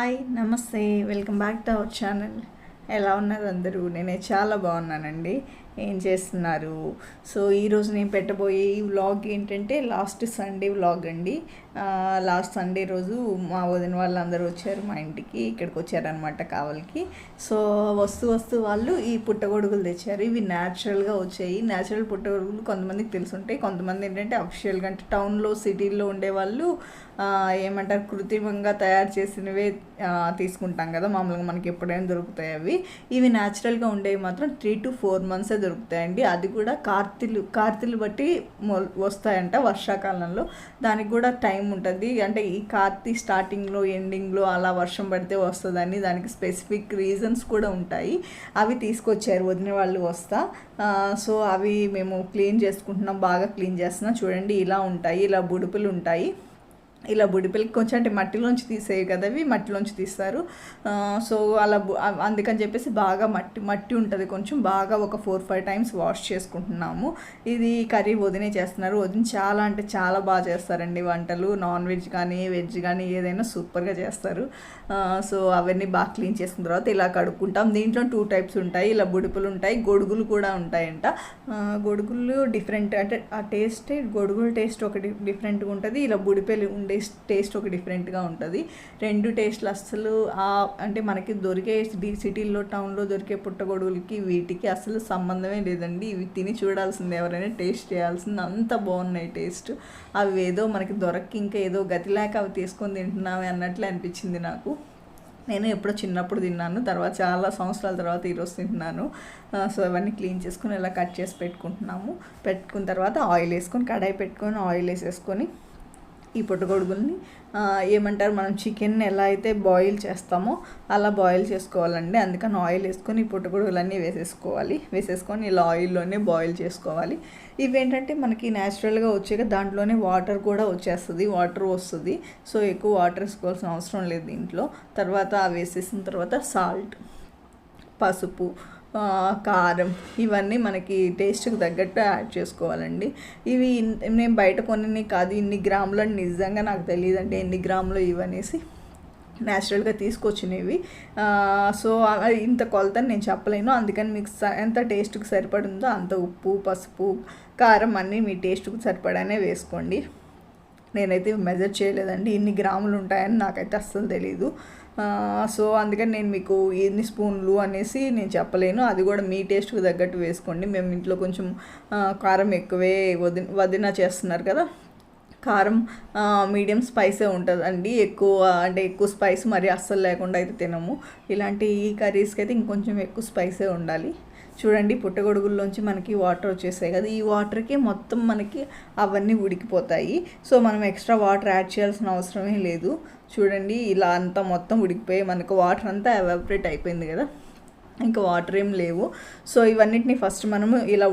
Hi నమస్తే welcome back to our channel. ఎలా ఉన్నారు అందరూ? నేనే చాలా బాగున్నానండి. ఏం చేస్తున్నారు? సో ఈరోజు నేను పెట్టబోయే ఈ వ్లాగ్ ఏంటంటే లాస్ట్ సండే వ్లాగ్ అండి. లాస్ట్ సండే రోజు మా వదిన వాళ్ళందరూ వచ్చారు మా ఇంటికి. ఇక్కడికి వచ్చారనమాట కావలికి. సో వస్తూ వాళ్ళు ఈ పుట్టగొడుగులు తెచ్చారు. ఇవి న్యాచురల్గా వచ్చాయి. న్యాచురల్ పుట్టగొడుగులు కొంతమందికి తెలుసుంటాయి, కొంతమంది ఏంటంటే అఫిషియల్గా అంటే టౌన్లో సిటీల్లో ఉండేవాళ్ళు ఏమంటారు కృత్రిమంగా తయారు చేసినవే తీసుకుంటాం కదా. మామూలుగా మనకి ఎప్పుడైనా దొరుకుతాయి అవి. ఇవి న్యాచురల్గా ఉండేవి మాత్రం 3 to 4 months దొరుకుతాయండి. అది కూడా కార్తీలు బట్టి వస్తాయంట వర్షాకాలంలో. దానికి కూడా టైం ఉంటుంది. అంటే ఈ కార్తీ స్టార్టింగ్లో ఎండింగ్లో అలా వర్షం పడితే వస్తుందని దానికి స్పెసిఫిక్ రీజన్స్ కూడా ఉంటాయి. అవి తీసుకొచ్చారు వదిన వాళ్ళు వస్తా. సో అవి మేము క్లీన్ చేసుకుంటున్నాం, బాగా క్లీన్ చేస్తున్నాం. చూడండి ఇలా ఉంటాయి, ఇలా బుడుపులు ఉంటాయి. ఇలా బుడిపిల్లకి కొంచెం అంటే మట్టిలోంచి తీసేవి కదా, అవి మట్టిలోంచి తీస్తారు. సో అలా అందుకని చెప్పేసి బాగా మట్టి ఉంటుంది కొంచెం, బాగా ఒక 4-5 times వాష్ చేసుకుంటున్నాము. ఇది కర్రీ వదినే చేస్తున్నారు. వదిన చాలా అంటే చాలా బాగా చేస్తారండి వంటలు. నాన్ వెజ్ కానీ వెజ్ కానీ ఏదైనా సూపర్గా చేస్తారు. సో అవన్నీ బాగా క్లీన్ చేసుకున్న తర్వాత ఇలా కడుక్కుంటాం. దీంట్లో 2 types ఉంటాయి. ఇలా బుడిపులు ఉంటాయి, గొడుగులు కూడా ఉంటాయంట. గొడుగులు డిఫరెంట్ అంటే ఆ టేస్ట్, గొడుగుల టేస్ట్ ఒకటి డిఫరెంట్గా ఉంటుంది, ఇలా బుడిపెలు టేస్ట్ ఒక డిఫరెంట్గా ఉంటుంది. రెండు టేస్ట్లు అస్సలు అంటే మనకి దొరికే సిటీల్లో టౌన్లో దొరికే పుట్టగొడుగులకి వీటికి అసలు సంబంధమే లేదండి. ఇవి తిని చూడాల్సింది, ఎవరైనా టేస్ట్ చేయాల్సింది, అంత బాగున్నాయి టేస్ట్. అవి ఏదో మనకి దొరక్కి ఇంకా ఏదో గతిలేక అవి తీసుకొని తింటున్నామే అన్నట్లు అనిపించింది నాకు. నేను ఎప్పుడో చిన్నప్పుడు తిన్నాను, తర్వాత చాలా సంవత్సరాల తర్వాత ఈరోజు తింటున్నాను. సో అవన్నీ క్లీన్ చేసుకొని ఇలా కట్ చేసి పెట్టుకున్న తర్వాత ఆయిల్ వేసుకొని, కడాయి పెట్టుకొని ఆయిల్ వేసేసుకొని ఈ పుట్టగొడుగుల్ని ఏమంటారు మనం చికెన్ ఎలా అయితే బాయిల్ చేస్తామో అలా బాయిల్ చేసుకోవాలండి. అందుకని ఆయిల్ వేసుకొని ఈ పుట్టగొడుగులన్నీ వేసేసుకొని ఇలా ఆయిల్లోనే బాయిల్ చేసుకోవాలి. ఇవేంటంటే మనకి న్యాచురల్గా వచ్చాక దాంట్లోనే వాటర్ కూడా వాటర్ వస్తుంది. సో ఎక్కువ వాటర్ వేసుకోవాల్సిన అవసరం లేదు దీంట్లో. తర్వాత వేసేసిన తర్వాత సాల్ట్, పసుపు, కారం ఇవన్నీ మనకి టేస్ట్కి తగ్గట్టు యాడ్ చేసుకోవాలండి. ఇవి నేను బయట కొన్ని కాదు, ఇన్ని గ్రాములు అని నిజంగా నాకు తెలియదు అంటే ఎన్ని గ్రాములు ఇవనేసి న్యాచురల్గా తీసుకొచ్చినవి. సో ఇంత కొలతని నేను చెప్పలేను. అందుకని మీకు ఎంత టేస్ట్కి సరిపడిందో అంత ఉప్పు, పసుపు, కారం అన్నీ మీ టేస్ట్కి సరిపడానే వేసుకోండి. నేనైతే మెజర్ చేయలేదండి, ఇన్ని గ్రాములు ఉంటాయని నాకైతే అస్సలు తెలీదు. సో అందుకని నేను మీకు ఎన్ని స్పూన్లు అనేసి నేను చెప్పలేను. అది కూడా మీ టేస్ట్కి తగ్గట్టు వేసుకోండి. మేము ఇంట్లో కొంచెం కారం ఎక్కువే వదిన చేస్తున్నారు కదా, కారం మీడియం స్పైసే ఉంటుందండి. ఎక్కువ స్పైస్ మరి అస్సలు లేకుండా అయితే తినము. ఇలాంటి ఈ కర్రీస్కి అయితే ఇంకొంచెం ఎక్కువ స్పైసే ఉండాలి. చూడండి పుట్టగొడుగుల్లోంచి మనకి వాటర్ వచ్చేసాయి కదా, ఈ వాటర్కి మొత్తం మనకి అవన్నీ ఉడికిపోతాయి. సో మనం ఎక్స్ట్రా వాటర్ యాడ్ చేయాల్సిన అవసరమే లేదు. చూడండి ఇలా అంతా మొత్తం ఉడికిపోయి మనకు వాటర్ అంతా ఎవాపరేట్ అయిపోయింది కదా, ఇంకా వాటర్ ఏం లేవు. సో ఇవన్నిటిని ఫస్ట్ మనము ఇలా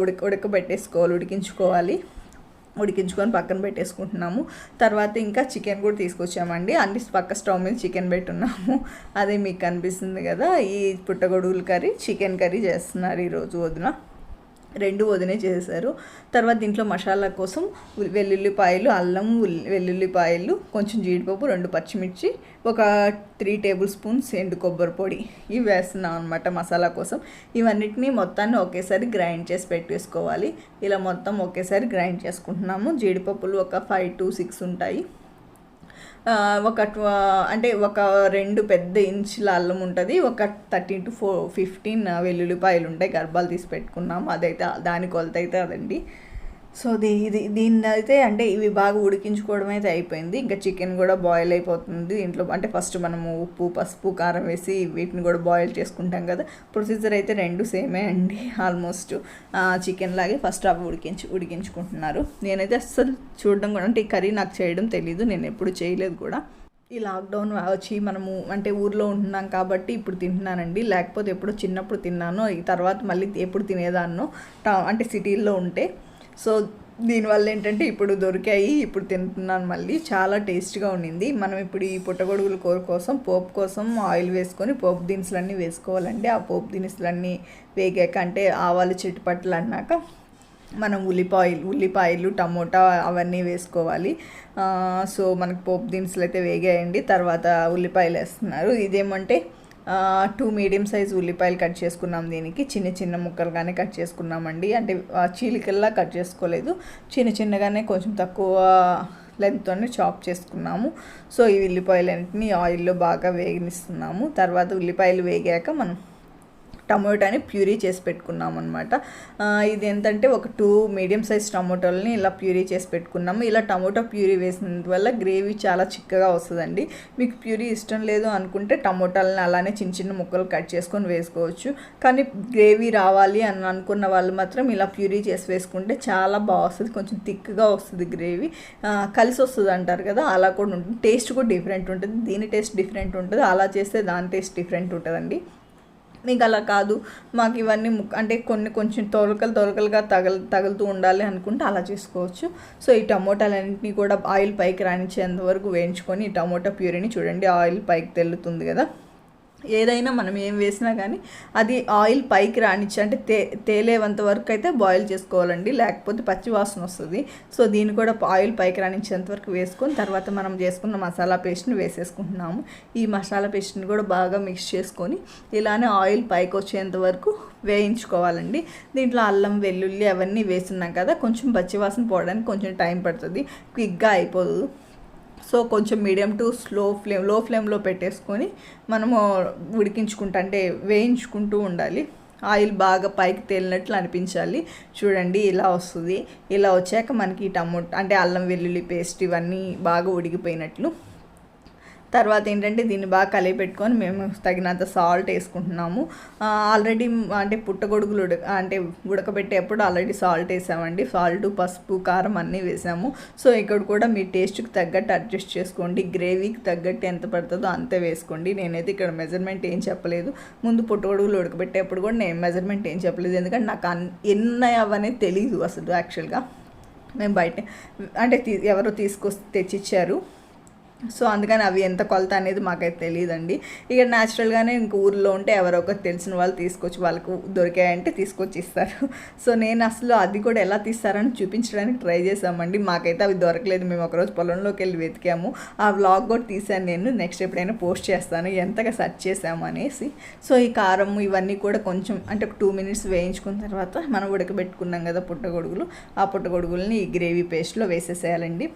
ఉడికించుకొని పక్కన పెట్టేసుకుంటున్నాము. తర్వాత ఇంకా చికెన్ కూడా తీసుకొచ్చామండి. అన్ని పక్క స్టవ్ మీద చికెన్ పెట్టున్నాము. అదే మీకు కనిపిస్తుంది కదా, ఈ పుట్టగొడుగుల కర్రీ, చికెన్ కర్రీ చేస్తున్నారు ఈరోజు వదిన. 2 వదినే చేశారు. తర్వాత దీంట్లో మసాలా కోసం వెల్లుల్లిపాయలు, అల్లం, వెల్లుల్లిపాయలు, కొంచెం జీడిపప్పు, 2 పచ్చిమిర్చి, ఒక 3 tablespoons ఎండు కొబ్బరి పొడి ఇవి వేస్తున్నాం అనమాట మసాలా కోసం. ఇవన్నిటిని మొత్తాన్ని ఒకేసారి గ్రైండ్ చేసి పెట్టేసుకోవాలి. ఇలా మొత్తం ఒకేసారి గ్రైండ్ చేసుకుంటున్నాము. జీడిపప్పులు ఒక 5 to 6 ఉంటాయి. ఒక 2 పెద్ద ఇంచుల అల్లం ఉంటుంది, ఒక 13 to 15 వెల్లుల్లిపాయలు ఉంటాయి, గర్భాలు తీసి పెట్టుకున్నాము. అదైతే దాని కొలత అయితే అదండి. సో దీన్ని అయితే అంటే ఇవి బాగా ఉడికించుకోవడం అయితే అయిపోయింది. ఇంకా చికెన్ కూడా బాయిల్ అయిపోతుంది దీంట్లో. అంటే ఫస్ట్ మనము ఉప్పు, పసుపు, కారం వేసి వీటిని కూడా బాయిల్ చేసుకుంటాం కదా. ప్రొసీజర్ అయితే 2 సేమే అండి ఆల్మోస్ట్. చికెన్ లాగే ఫస్ట్ అవి ఉడికించుకుంటున్నారు. నేనైతే అస్సలు చూడడం కూడా అంటే ఈ కర్రీ నాకు చేయడం తెలీదు, నేను ఎప్పుడు చేయలేదు కూడా. ఈ లాక్డౌన్ వచ్చి మనము అంటే ఊర్లో ఉంటున్నాం కాబట్టి ఇప్పుడు తింటున్నానండి. లేకపోతే ఎప్పుడు చిన్నప్పుడు తిన్నాను, ఈ తర్వాత మళ్ళీ ఎప్పుడు తినేదాన్నో అంటే సిటీల్లో ఉంటే. సో దీనివల్ల ఏంటంటే ఇప్పుడు దొరికాయి, ఇప్పుడు తింటున్నాను మళ్ళీ. చాలా టేస్ట్గా ఉండింది. మనం ఇప్పుడు ఈ పుట్టగొడుగుల కూర కోసం పోపు కోసం ఆయిల్ వేసుకొని పోపు దినుసులన్నీ వేసుకోవాలండి. ఆ పోపు దినుసులన్నీ వేగాక అంటే ఆవాలు చిట్టుపట్లు అన్నాక మనం ఉల్లిపాయలు టమోటా అవన్నీ వేసుకోవాలి. సో మనకు పోపు దినుసులు అయితే వేగేయండి. తర్వాత ఉల్లిపాయలు వేస్తున్నారు. ఇదేమంటే 2 మీడియం సైజ్ ఉల్లిపాయలు కట్ చేసుకున్నాం. దీనికి చిన్న చిన్న ముక్కలుగానే కట్ చేసుకున్నామండి. అంటే చీలికల్లా కట్ చేసుకోలేదు, చిన్న చిన్నగానే కొంచెం తక్కువ లెంత్తోనే చాప్ చేసుకున్నాము. సో ఈ ఉల్లిపాయలన్నింటినీ ఆయిల్లో బాగా వేగనిస్తున్నాము. తర్వాత ఉల్లిపాయలు వేగాక మనం టమోటాని ప్యూరీ చేసి పెట్టుకున్నాం అనమాట. ఇది ఏంటంటే ఒక 2 మీడియం సైజ్ టమోటాలని ఇలా ప్యూరీ చేసి పెట్టుకున్నాము. ఇలా టమోటా ప్యూరీ వేసినందువల్ల గ్రేవీ చాలా చిక్కగా వస్తుందండి. మీకు ప్యూరీ ఇష్టం లేదు అనుకుంటే టమోటాలని అలానే చిన్న చిన్న ముక్కలు కట్ చేసుకొని వేసుకోవచ్చు. కానీ గ్రేవీ రావాలి అని అనుకున్న వాళ్ళు మాత్రం ఇలా ప్యూరీ చేసి వేసుకుంటే చాలా బాగా వస్తుంది. కొంచెం థిక్గా వస్తుంది గ్రేవీ, కలిసి వస్తుంది అంటారు కదా, అలా కూడా ఉంటుంది. టేస్ట్ కూడా డిఫరెంట్ ఉంటుంది. దీని టేస్ట్ డిఫరెంట్ ఉంటుంది, అలా చేస్తే దాని టేస్ట్ డిఫరెంట్ ఉంటుందండి. మీకు అలా కాదు, మాకు ఇవన్నీ అంటే కొంచెం తొలకలుగా తగులుతూ ఉండాలి అనుకుంటే అలా చేసుకోవచ్చు. సో ఈ టమోటాలన్నింటినీ కూడా ఆయిల్ పైకి రానిచ్చేంత వరకు వేయించుకొని ఈ టమోటా ప్యూరీని చూడండి ఆయిల్ పైకి తెల్లుతుంది కదా. ఏదైనా మనం ఏం వేసినా కానీ అది ఆయిల్ పైకి రానిచ్చి అంటే తేలేంత వరకు అయితే బాయిల్ చేసుకోవాలండి, లేకపోతే పచ్చి వాసన వస్తుంది. సో దీన్ని కూడా ఆయిల్ పైకి రానిచ్చేంత వరకు వేసుకొని తర్వాత మనం చేసుకున్న మసాలా పేస్ట్ని వేసేసుకుంటున్నాము. ఈ మసాలా పేస్ట్ని కూడా బాగా మిక్స్ చేసుకొని ఇలానే ఆయిల్ పైకి వచ్చేంత వరకు వేయించుకోవాలండి. దీంట్లో అల్లం వెల్లుల్లి అవన్నీ వేస్తున్నాం కదా, కొంచెం పచ్చివాసన పోవడానికి కొంచెం టైం పడుతుంది, క్విక్గా అయిపోదు. సో కొంచెం మీడియం టు లో ఫ్లేమ్లో పెట్టేసుకొని మనము ఉడికించుకుంటా అంటే వేయించుకుంటూ ఉండాలి. ఆయిల్ బాగా పైకి తేలినట్లు అనిపించాలి. చూడండి ఇలా వస్తుంది. ఇలా వచ్చాక మనకి టమోటా అంటే అల్లం వెల్లుల్లి పేస్ట్ ఇవన్నీ బాగా ఉడికిపోయినట్లు. తర్వాత ఏంటంటే దీన్ని బాగా కలిపి పెట్టుకొని మేము తగినంత సాల్ట్ వేసుకుంటున్నాము. ఆల్రెడీ అంటే పుట్టగొడుగులు ఉడకబెట్టేప్పుడు ఆల్రెడీ సాల్ట్ వేసామండి. సాల్ట్, పసుపు, కారం అన్నీ వేసాము. సో ఇక్కడ కూడా మీ టేస్ట్కి తగ్గట్టు అడ్జస్ట్ చేసుకోండి. గ్రేవీకి తగ్గట్టు ఎంత పడుతుందో అంతే వేసుకోండి. నేనైతే ఇక్కడ మెజర్మెంట్ ఏం చెప్పలేదు. ముందు పుట్టగొడుగులు ఉడకబెట్టేప్పుడు కూడా నేను మెజర్మెంట్ ఏం చెప్పలేదు, ఎందుకంటే నాకు ఎన్ని అవనేది తెలీదు అసలు. యాక్చువల్గా మేము బయట అంటే ఎవరో తెచ్చిచ్చారు. సో అందుకని అవి ఎంత కొలత అనేది మాకైతే తెలియదండి. ఇక న్యాచురల్గానే ఇంక ఊర్లో ఉంటే ఎవరో ఒకరు తెలిసిన వాళ్ళు తీసుకొచ్చి వాళ్ళకు దొరికాయంటే తీసుకొచ్చి ఇస్తారు. సో నేను అసలు అది కూడా ఎలా తీస్తారని చూపించడానికి ట్రై చేసామండి. మాకైతే అవి దొరకలేదు. మేము ఒకరోజు పొలంలోకి వెళ్ళి వెతికాము. ఆ వ్లాగ్ కూడా తీసాను నేను, నెక్స్ట్ ఎప్పుడైనా పోస్ట్ చేస్తాను ఎంతగా సెర్చ్ చేసాము అనేసి. సో ఈ కారం ఇవన్నీ కూడా కొంచెం అంటే 2 మినిట్స్ వేయించుకున్న తర్వాత మనం ఉడకబెట్టుకున్నాం కదా పుట్టగొడుగులు, ఆ పుట్టగొడుగులని ఈ గ్రేవీ పేస్ట్లో వేసేసేయాలండి.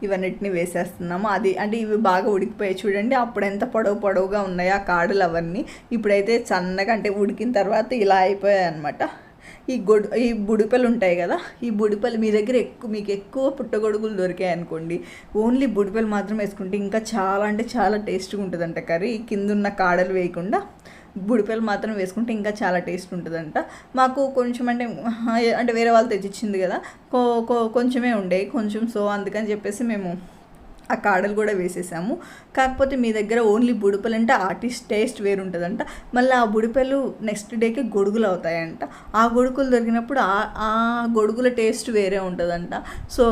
ఇవన్నిటిని వేసేస్తున్నాము. అది అంటే ఇవి బాగా ఉడికిపోయాయి చూడండి. అప్పుడు ఎంత పొడవుగా ఉన్నాయో ఆ కాడలు అవన్నీ. ఇప్పుడైతే సన్నగా అంటే ఉడికిన తర్వాత ఇలా అయిపోయాయి అనమాట. ఈ బుడిపెలు ఉంటాయి కదా, ఈ బుడిపెలు మీ దగ్గర మీకు ఎక్కువ పుట్టగొడుగులు దొరికాయి అనుకోండి, ఓన్లీ బుడిపెలు మాత్రం వేసుకుంటే ఇంకా చాలా అంటే చాలా టేస్ట్గా ఉంటుందంట కర్రీ. కింద ఉన్న కాడలు వేయకుండా బుడిపెలు మాత్రం వేసుకుంటే ఇంకా చాలా టేస్ట్ ఉంటుందంట. మాకు కొంచెం అంటే వేరే వాళ్ళు తెచ్చిచ్చింది కదా, కొంచెమే ఉండేవి కొంచెం. సో అందుకని చెప్పేసి మేము ఆ కాడలు కూడా వేసేసాము. కాకపోతే మీ దగ్గర ఓన్లీ బుడిపెలు అంటే ఆ టేస్ట్ వేరు ఉంటుందంట. మళ్ళీ ఆ బుడిపెలు నెక్స్ట్ డేకి గొడుగులు అవుతాయంట. ఆ గొడుగులు దొరికినప్పుడు ఆ గొడుగుల టేస్ట్ వేరే ఉంటుందంట. సో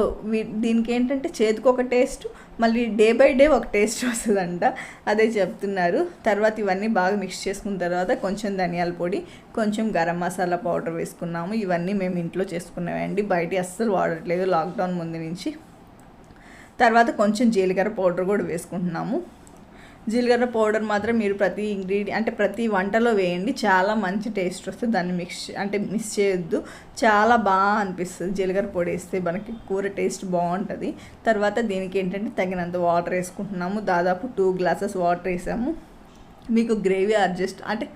దీనికి ఏంటంటే చేతికి ఒక టేస్ట్, మళ్ళీ డే బై డే ఒక టేస్ట్ వస్తుందంట, అదే చెప్తున్నారు. తర్వాత ఇవన్నీ బాగా మిక్స్ చేసుకున్న తర్వాత కొంచెం ధనియాల పొడి, కొంచెం గరం మసాలా పౌడర్ వేసుకున్నాము. ఇవన్నీ మేము ఇంట్లో చేసుకున్నామండి, బయట అస్సలు వాడట్లేదు లాక్డౌన్ ముందు నుంచి. తర్వాత కొంచెం జీలకర్ర పౌడర్ కూడా వేసుకుంటున్నాము. జీలకర్ర పౌడర్ మాత్రం మీరు ప్రతి వంటలో వేయండి, చాలా మంచి టేస్ట్ వస్తుంది. దాన్ని మిక్స్ చేయొద్దు, చాలా బాగా అనిపిస్తుంది. జీలకర్ర పొడి వేస్తే మనకి కూర టేస్ట్ బాగుంటుంది. తర్వాత దీనికి ఏంటంటే తగినంత వాటర్ వేసుకుంటున్నాము. దాదాపు 2 గ్లాసెస్ వాటర్ వేసాము. మీకు గ్రేవీ అంటే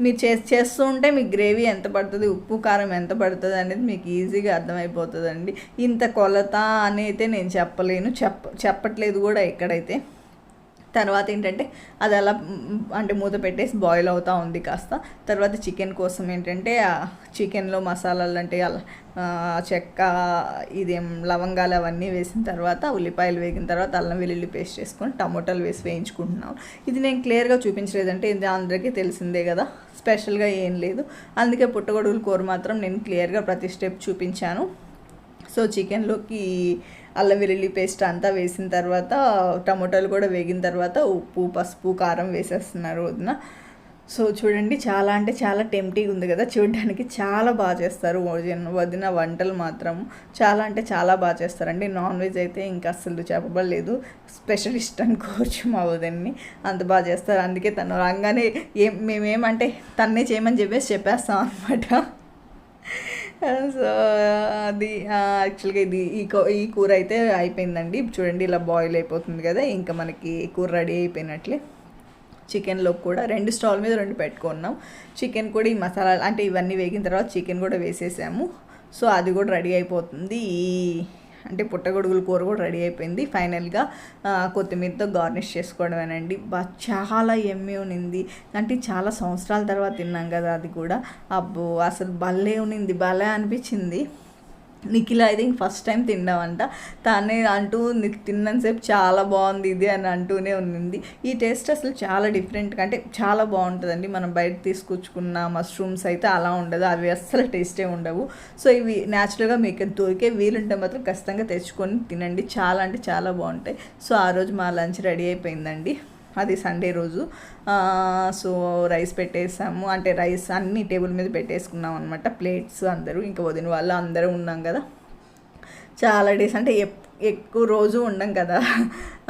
మీరు చేస్తూ ఉంటే మీకు గ్రేవీ ఎంత పడుతుంది, ఉప్పు కారం ఎంత పడుతుంది అనేది మీకు ఈజీగా అర్థమైపోతుందండి. ఇంత కొలత అని అయితే నేను చెప్పలేను, చెప్పట్లేదు కూడా ఎక్కడైతే. తర్వాత ఏంటంటే అది అలా అంటే మూత పెట్టేసి బాయిల్ అవుతూ ఉంది కాస్త. తర్వాత చికెన్ కోసం ఏంటంటే చికెన్లో మసాలాలు అంటే చెక్క లవంగాలు అవన్నీ వేసిన తర్వాత ఉల్లిపాయలు వేగిన తర్వాత అల్లం వెల్లుల్లి పేస్ట్ చేసుకొని టమోటాలు వేసి వేయించుకుంటున్నాం. ఇది నేను క్లియర్గా చూపించలేదంటే ఇది అందరికీ తెలిసిందే కదా, స్పెషల్గా ఏం లేదు. అందుకే పుట్టగొడుగుల కూర మాత్రం నేను క్లియర్గా ప్రతి స్టెప్ చూపించాను. సో చికెన్లోకి అల్లం వెల్లుల్లి పేస్ట్ అంతా వేసిన తర్వాత టమోటాలు కూడా వేగిన తర్వాత ఉప్పు, పసుపు, కారం వేసేస్తున్నారు వదిన. సో చూడండి, చాలా అంటే చాలా టెంప్టింగ్ ఉంది కదా చూడడానికి. చాలా బాగా చేస్తారు వదిన వంటలు మాత్రం. చాలా అంటే చాలా బాగా చేస్తారండి. నాన్ వెజ్ అయితే ఇంకా అస్సలు చెప్పబడలేదు. స్పెషలిస్ట్ అనుకోవచ్చు మా వదిన్ని, అంత బాగా చేస్తారు. అందుకే తను రాగానే మేమేమంటే తన్నే చేయమని చెప్పేస్తాం అనమాట. సో అది యాక్చువల్గా ఈ కూర అయితే అయిపోయిందండి. చూడండి ఇలా బాయిల్ అయిపోతుంది కదా, ఇంకా మనకి కూర రెడీ అయిపోయినట్లే. చికెన్లో కూడా 2 స్టవ్ మీద 2 పెట్టుకున్నాం. చికెన్ కూడా ఈ మసాలా అంటే ఇవన్నీ వేగిన తర్వాత చికెన్ కూడా వేసేసాము. సో అది కూడా రెడీ అయిపోతుంది. అంటే పుట్టగొడుగుల కూర కూడా రెడీ అయిపోయింది. ఫైనల్గా కొత్తిమీరతో గార్నిష్ చేసుకోవడమేనండి. చాలా ఎమ్మె ఉనింది. అంటే చాలా సంవత్సరాల తర్వాత తిన్నాం కదా అది కూడా. అబ్బో అసలు భలే ఉనింది, భలే అనిపించింది. నిఖిల అయితే ఇంక ఫస్ట్ టైం తిన్నామంట. తానే అంటూ తిన్నంతసేపు చాలా బాగుంది ఇది అని అంటూనే ఉంది. ఈ టేస్ట్ అసలు చాలా డిఫరెంట్గా అంటే చాలా బాగుంటుందండి. మనం బయట తీసుకొచ్చుకున్న మష్రూమ్స్ అయితే అలా ఉండదు, అవి అస్సలు టేస్టే ఉండవు. సో ఇవి న్యాచురల్గా మీకు దొరికే వీలుంటే మాత్రం ఖచ్చితంగా తెచ్చుకొని తినండి, చాలా అంటే చాలా బాగుంటాయి. సో ఆ రోజు మా లంచ్ రెడీ అయిపోయిందండి. అది సండే రోజు. సో రైస్ పెట్టేసాము, అంటే రైస్ అన్ని టేబుల్ మీద పెట్టేసుకున్నాం అనమాట. ప్లేట్స్ అందరూ ఇంకా వదిన వాళ్ళు అందరూ ఉన్నాం కదా. చాలా డేస్ అంటే ఎక్కువ రోజు ఉండం కదా.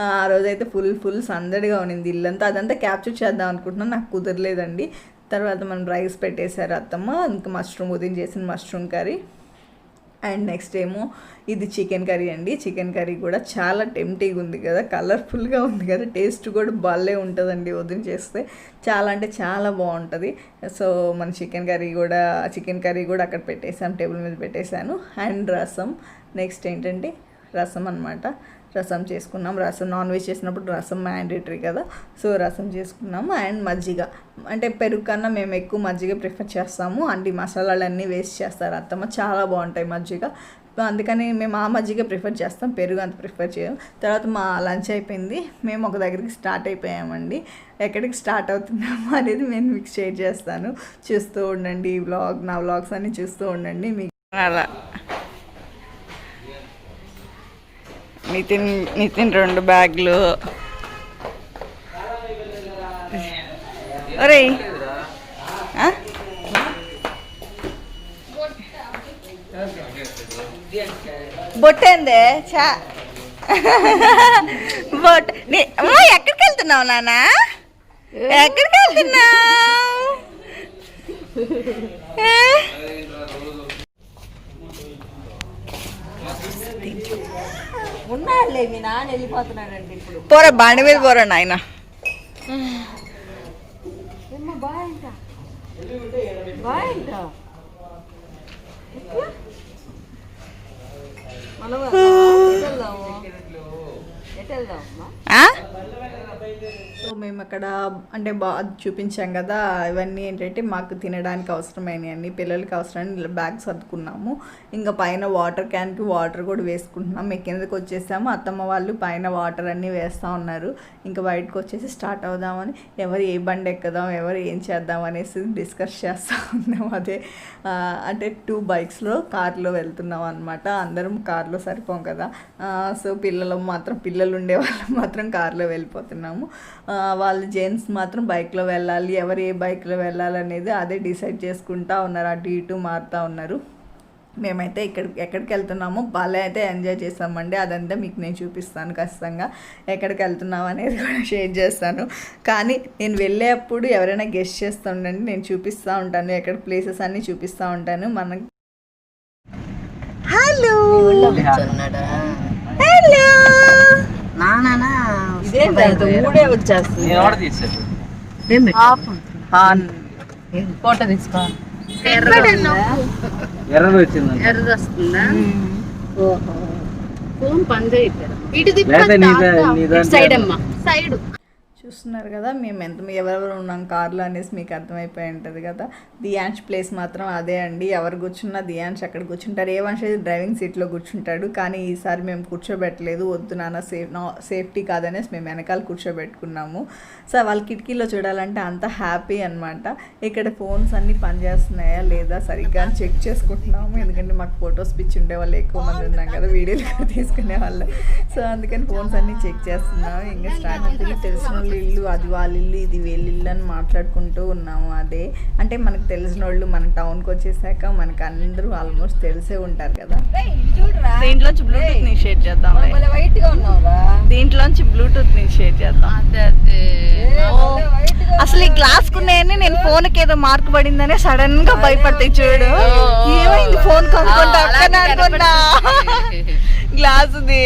ఆ రోజైతే ఫుల్ సందడిగా ఉన్నింది ఇల్లంతా. అదంతా క్యాప్చర్ చేద్దాం అనుకుంటున్నాను, నాకు కుదరలేదండి. తర్వాత మనం రైస్ పెట్టేశారు అత్తమ్మ. ఇంకా వదిన చేసిన మష్రూమ్ కర్రీ. అండ్ నెక్స్ట్ ఏమో ఇది చికెన్ కర్రీ అండి. చికెన్ కర్రీ కూడా చాలా టెంప్టింగ్ ఉంది కదా, కలర్ఫుల్గా ఉంది కదా, టేస్ట్ కూడా భలే ఉంటుందండి వదిన చేస్తే. చాలా అంటే చాలా బాగుంటుంది. సో మన చికెన్ కర్రీ కూడా అక్కడ పెట్టేసాను, టేబుల్ మీద పెట్టేశాను. అండ్ రసం, నెక్స్ట్ ఏంటంటే రసం అనమాట. రసం చేసుకున్నాం. రసం నాన్ వెజ్ చేసినప్పుడు రసం మ్యాండేటరీ కదా, సో రసం చేసుకున్నాము. అండ్ మజ్జిగ, అంటే పెరుగు కన్నా మేము ఎక్కువ మజ్జిగ ప్రిఫర్ చేస్తాము. అంటే మసాలాలన్నీ వేస్ట్ చేస్తారు అత్తమ్మ, చాలా బాగుంటాయి మజ్జిగ. అందుకని మేము ఆ మజ్జిగ ప్రిఫర్ చేస్తాం, పెరుగు అంత ప్రిఫర్ చేయం. తర్వాత మా లంచ్ అయిపోయింది, మేము ఒక దగ్గరికి స్టార్ట్ అయిపోయామండి. ఎక్కడికి స్టార్ట్ అవుతున్నాము అనేది నేను మీకు షేర్ చేస్తాను, చూస్తూ ఉండండి. నా వ్లాగ్స్ అన్నీ చూస్తూ ఉండండి. మీకు అలా నితిన్ 2 బ్యాగ్లు. ఒరే బొట్టేందే చా బొట్. ఎక్కడికి వెళ్తున్నావు నాన్న, ఎక్కడికి వెళ్తున్నావు? ఉన్నాడులే మీ నాన్న వెళ్ళిపోతున్నాడండి ఇప్పుడు. పోరా బండి మీద పోరా నాయన. మనం ఎటు వెళ్దామమ్మా? సో మేము అక్కడ అంటే బాగా చూపించాం కదా, ఇవన్నీ ఏంటంటే మాకు తినడానికి అవసరమైనవి, పిల్లలకి అవసరమైన బ్యాగ్ సర్దుకున్నాము. ఇంకా పైన వాటర్ క్యాన్కి వాటర్ కూడా వేసుకుంటున్నాం. మేము కిందకి వచ్చేసాము, అత్తమ్మ వాళ్ళు పైన వాటర్ అన్నీ వేస్తూ ఉన్నారు. ఇంకా బయటకు వచ్చేసి స్టార్ట్ అవుదామని, ఎవరు ఏ బండి ఎక్కుదాం, ఎవరు ఏం చేద్దాం అనేసి డిస్కస్ చేస్తూ ఉన్నాం. అదే అంటే 2 బైక్స్లో కార్లో వెళ్తున్నాం అనమాట. అందరం కార్లో సరిపోం కదా. సో పిల్లలు ఉండే వాళ్ళు మాత్రం కార్లో వెళ్ళిపోతున్నాము. వాళ్ళు జెంట్స్ మాత్రం బైక్లో వెళ్ళాలి, ఎవరు ఏ బైక్లో వెళ్ళాలనేది అదే డిసైడ్ చేసుకుంటూ ఉన్నారు, అటు ఇటు మారుతూ ఉన్నారు. మేమైతే ఎక్కడికి వెళ్తున్నామో భలే అయితే ఎంజాయ్ చేస్తామండి. అదంతా మీకు నేను చూపిస్తాను ఖచ్చితంగా. ఎక్కడికి వెళ్తున్నాం అనేది కూడా షేర్ చేస్తాను. కానీ నేను వెళ్ళేటప్పుడు ఎవరైనా గెస్ట్ చేస్తూ ఉండండి, నేను చూపిస్తూ ఉంటాను, ఎక్కడ ప్లేసెస్ అన్నీ చూపిస్తూ ఉంటాను. మనకి హలో హలో మూడే వచ్చేస్తుంది. ఫోటో తీసుకో. ఎర్రది వచ్చింది, ఎర్రది వస్తుందా? ఫోన్ పని సైడ్ అమ్మా, సైడ్. చూస్తున్నారు కదా మేము ఎవరెవరు ఉన్నాం కార్లో అనేసి మీకు అర్థమైపోయి ఉంటుంది కదా. దియాన్ష్ ప్లేస్ మాత్రం అదే అండి. ఎవరు కూర్చున్నా దియాన్ష్ అక్కడ కూర్చుంటారు. ఏవంశ్ అయితే డ్రైవింగ్ సీట్లో కూర్చుంటాడు. కానీ ఈసారి మేము కూర్చోబెట్టలేదు, వద్దు నాన్న సేఫ్టీ కాదనేసి మేము వెనకాల కూర్చోబెట్టుకున్నాము. సో వాళ్ళ కిటికీలో చూడాలంటే అంత హ్యాపీ అనమాట. ఇక్కడ ఫోన్స్ అన్నీ పనిచేస్తున్నాయా లేదా సరిగ్గా అని చెక్ చేసుకుంటున్నాము. ఎందుకంటే మాకు ఫొటోస్ పిచ్చి ఉండే వాళ్ళు ఎక్కువ మంది ఉన్నాం కదా, వీడియోలు కూడా తీసుకునే వాళ్ళు. సో అందుకని ఫోన్స్ అన్నీ చెక్ చేస్తున్నాము. ఇంకా స్టార్ట్ తెలిసిన వాళ్ళు ఇల్లు, అది వాళ్ళ ఇల్లు, ఇది వీళ్ళ ఇల్లు అని మాట్లాడుకుంటూ ఉన్నాము. అదే అంటే మనకు తెలిసిన వాళ్ళు మన టౌన్కి వచ్చేసాక మనకు అందరూ ఆల్మోస్ట్ తెలిసే ఉంటారు కదా. దీంట్లోంచి బ్లూటూత్ ని షేర్ చేద్దాం. వైట్ గా ఉన్నావురా. దీంట్లోంచి బ్లూటూత్ ని షేర్ చేద్దాం. అదే అసలు ఈ గ్లాస్ కున్నాయని నేను ఫోన్ కి ఏదో మార్క్ పడిందనే సడన్ గా భయపడతాయి. చూడు ఏమైంది ఫోన్ కొనుక్కుంటా అనుకున్నా గ్లాసుది.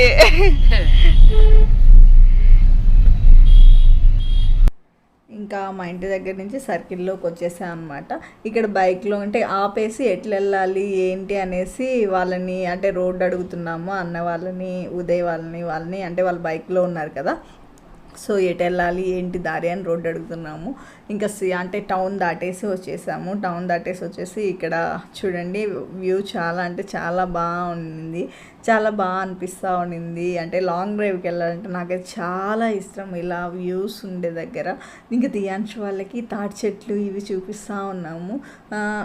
ఇంకా మా ఇంటి దగ్గర నుంచి సర్కిల్లోకి వచ్చేసాం అనమాట. ఇక్కడ బైక్లో అంటే ఆపేసి ఎట్లా వెళ్ళాలి ఏంటి అనేసి వాళ్ళని అంటే రోడ్డు అడుగుతున్నాము. అన్న వాళ్ళని, ఉదయ్ వాళ్ళని అంటే వాళ్ళు బైక్లో ఉన్నారు కదా. సో ఎటు వెళ్ళాలి ఏంటి దారి అని రోడ్డు అడుగుతున్నాము. ఇంకా అంటే టౌన్ దాటేసి వచ్చేసాము. టౌన్ దాటేసి వచ్చేసి ఇక్కడ చూడండి వ్యూ చాలా అంటే చాలా బాగుంది. చాలా బాగా అనిపిస్తూ ఉండింది. అంటే లాంగ్ డ్రైవ్కి వెళ్ళాలంటే నాకైతే చాలా ఇష్టం ఇలా వ్యూస్ ఉండే దగ్గర. ఇంకా దియాంశ్ వాళ్ళకి తాటి చెట్లు ఇవి చూపిస్తూ ఉన్నాము.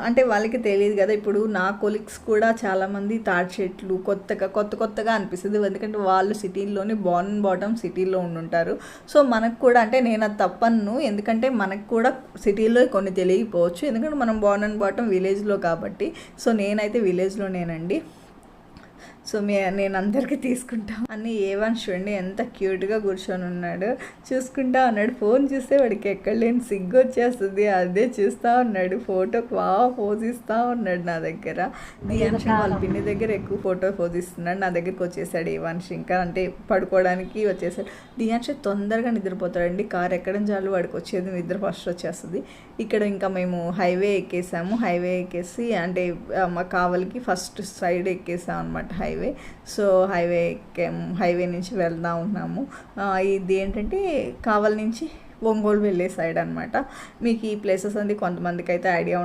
అంటే వాళ్ళకి తెలియదు కదా, ఇప్పుడు నా కొలీగ్స్ కూడా చాలామంది తాటి చెట్లు కొత్తగా అనిపిస్తుంది. ఎందుకంటే వాళ్ళు సిటీలోనే బాన్ బాటమ్ సిటీలో ఉండుంటారు. సో మనకు కూడా అంటే నేను అది తప్పను, ఎందుకంటే మనకు కూడా సిటీలో కొన్ని తెలియకపోవచ్చు, ఎందుకంటే మనం బాన్ అండ్ బాటమ్ విలేజ్లో కాబట్టి. సో నేనైతే విలేజ్లోనేనండి. సో నేను అందరికీ తీసుకుంటా అన్నీ. ఏవన్ చూడండి ఎంత క్యూట్గా కూర్చొని ఉన్నాడు, చూసుకుంటా ఉన్నాడు. ఫోన్ చూస్తే వాడికి ఎక్కడ లేని సిగ్గు వచ్చేస్తుంది, అదే చూస్తూ ఉన్నాడు. ఫోటోకి బాగా పోజ్ ఇస్తూ ఉన్నాడు నా దగ్గర. దియాంశ్ వాళ్ళ పిన్ని దగ్గర ఎక్కువ ఫోటో పోజ్ ఇస్తున్నాడు. నా దగ్గరికి వచ్చేసాడు ఏవాన్ష్. ఇంకా అంటే పడుకోవడానికి వచ్చేసాడు. దియాంశ్ తొందరగా నిద్రపోతాడండి. కారు ఎక్కడం చాలు వాడికి వచ్చేది నిద్ర ఫస్ట్ వచ్చేస్తుంది. ఇక్కడ ఇంకా మేము హైవే ఎక్కేసాము. హైవే ఎక్కేసి అంటే మా కావలికి ఫస్ట్ సైడ్ ఎక్కేసాం అనమాట హైవే. సో హైవే నుంచి వెళ్దా ఉన్నాము. ఇది ఏంటంటే కావలి నుంచి ఒంగోలు వెళ్ళే సైడ్ అనమాట. మీకు ఈ ప్లేసెస్ అంది కొంతమందికి అయితే ఐడియా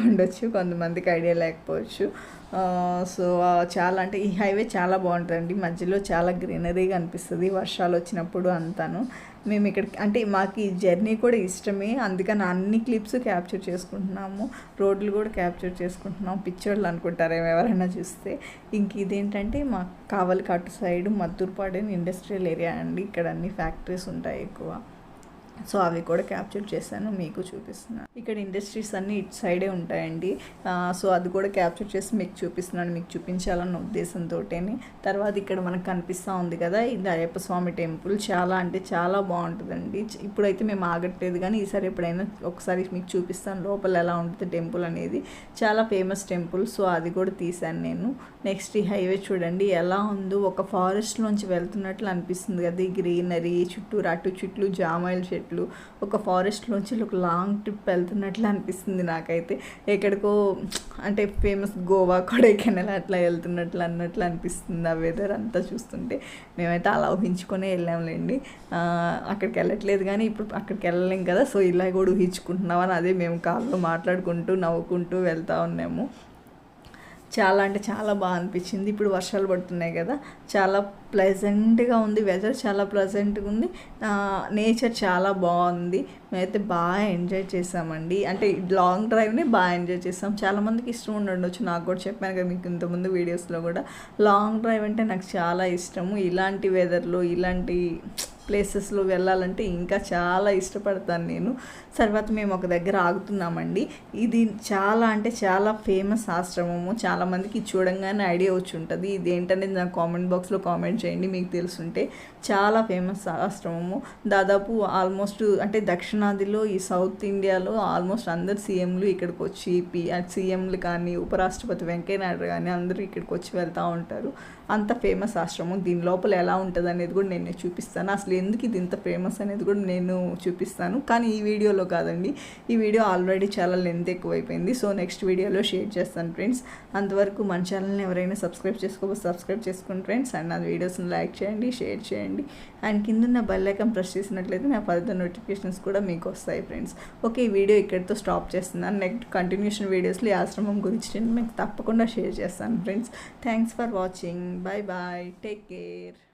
ఉండొచ్చు, కొంతమందికి ఐడియా లేకపోవచ్చు. సో చాలా అంటే ఈ హైవే చాలా బాగుంటుందండి. మధ్యలో చాలా గ్రీనరీగా అనిపిస్తుంది వర్షాలు వచ్చినప్పుడు అంతాను. మేము ఇక్కడ అంటే మాకు ఈ జర్నీ కూడా ఇష్టమే, అందుకని అన్ని క్లిప్స్ క్యాప్చర్ చేసుకుంటున్నాము. రోడ్లు కూడా క్యాప్చర్ చేసుకుంటున్నాము. పిక్చర్లు అనుకుంటారేమో ఎవరైనా చూస్తే. ఇంక ఇదేంటంటే మా కావలికి అటు సైడ్ మద్దూరుపాడు ఇండస్ట్రియల్ ఏరియా అండి. ఇక్కడ అన్ని ఫ్యాక్టరీస్ ఉంటాయి ఎక్కువ. సో అవి కూడా క్యాప్చర్ చేశాను, మీకు చూపిస్తున్నాను. ఇక్కడ ఇండస్ట్రీస్ అన్నీ ఇటు సైడే ఉంటాయండి. సో అది కూడా క్యాప్చర్ చేసి మీకు చూపిస్తున్నాను, మీకు చూపించాలన్న ఉద్దేశంతో. తర్వాత ఇక్కడ మనకు కనిపిస్తూ ఉంది కదా, ఇది అయ్యప్ప స్వామి టెంపుల్. చాలా అంటే చాలా బాగుంటుందండి. ఇప్పుడైతే మేము ఆగట్లేదు, కానీ ఈసారి ఎప్పుడైనా ఒకసారి మీకు చూపిస్తాను లోపల ఎలా ఉంటుంది టెంపుల్ అనేది. చాలా ఫేమస్ టెంపుల్. సో అది కూడా తీశాను నేను. నెక్స్ట్ ఈ హైవే చూడండి ఎలా ఉందో, ఒక ఫారెస్ట్లోంచి వెళ్తున్నట్లు అనిపిస్తుంది కదా. ఈ గ్రీనరీ చుట్టూరు అటు చెట్లు, జామాయిల చెట్లు, ఒక ఫారెస్ట్లోంచి ఒక లాంగ్ ట్రిప్ వెళ్తున్నట్లు అనిపిస్తుంది నాకైతే. ఎక్కడికో అంటే ఫేమస్ గోవా, కొడైకెనాల్ అట్లా వెళ్తున్నట్లు అనిపిస్తుంది ఆ వెదర్ అంతా చూస్తుంటే. మేమైతే అలా ఊహించుకొనే వెళ్ళాంలేండి. అక్కడికి వెళ్ళట్లేదు కానీ ఇప్పుడు అక్కడికి వెళ్ళలేం కదా. సో ఇలా కూడా ఊహించుకుంటున్నామని అదే మేము కాల్లో మాట్లాడుకుంటూ నవ్వుకుంటూ వెళ్తూ ఉన్నాము. చాలా అంటే చాలా బాగా అనిపించింది. ఇప్పుడు వర్షాలు పడుతున్నాయి కదా, చాలా ప్లెజెంట్గా ఉంది వెదర్, చాలా ప్లెజెంట్గా ఉంది. నేచర్ చాలా బాగుంది. మేమైతే బాగా ఎంజాయ్ చేసామండి. అంటే లాంగ్ డ్రైవ్ని బాగా ఎంజాయ్ చేసాం. చాలామందికి ఇష్టం ఉండొచ్చు, నాకు కూడా చెప్పాను కదా మీకు ఇంతకుముందు వీడియోస్లో కూడా. లాంగ్ డ్రైవ్ అంటే నాకు చాలా ఇష్టము. ఇలాంటి వెదర్లో ఇలాంటి ప్లేసెస్లో వెళ్ళాలంటే ఇంకా చాలా ఇష్టపడతాను నేను. తర్వాత మేము ఒక దగ్గర ఆగుతున్నామండి. ఇది చాలా అంటే చాలా ఫేమస్ ఆశ్రమము. చాలామందికి చూడంగానే ఐడియా వచ్చి ఉంటుంది. ఇది ఏంటనేది నాకు కామెంట్ బాక్స్లో కామెంట్ చేయండి మీకు తెలుసుంటే. చాలా ఫేమస్ ఆశ్రమము. దాదాపు ఆల్మోస్ట్ అంటే దక్షిణాదిలో ఈ సౌత్ ఇండియాలో ఆల్మోస్ట్ అందరు సీఎంలు ఇక్కడికి వచ్చి సీఎంలు కానీ ఉపరాష్ట్రపతి వెంకయ్యనాయుడు కానీ అందరూ ఇక్కడికి వచ్చి వెళ్తూ ఉంటారు. అంత ఫేమస్ ఆశ్రమం. దీని లోపల ఎలా ఉంటుంది అనేది కూడా నేను చూపిస్తాను. అసలు ఎందుకు ఇది ఇంత ఫేమస్ అనేది కూడా నేను చూపిస్తాను, కానీ ఈ వీడియోలో కాదండి. ఈ వీడియో ఆల్రెడీ చాలా లెంత్ ఎక్కువైపోయింది. సో నెక్స్ట్ వీడియోలో షేర్ చేస్తాను ఫ్రెండ్స్. అంతవరకు మన ఛానల్ని ఎవరైనా సబ్స్క్రైబ్ చేసుకోకపోతే సబ్స్క్రైబ్ చేసుకోండి ఫ్రెండ్స్. అండ్ నా వీడియోస్ని లైక్ చేయండి, షేర్ చేయండి. అండ్ కింద బెల్ ఐకాన్ ప్రెస్ చేసినట్లయితే నా ఫర్దర్ నోటిఫికేషన్స్ కూడా మీకు వస్తాయి ఫ్రెండ్స్. ఓకే, ఈ వీడియో ఇక్కడితో స్టాప్ చేస్తున్నాను. నెక్స్ట్ కంటిన్యూషన్ వీడియోస్లో ఈ ఆశ్రమం గురించి నేను మీకు తప్పకుండా షేర్ చేస్తాను friends. Thanks for watching. Bye bye. Take care.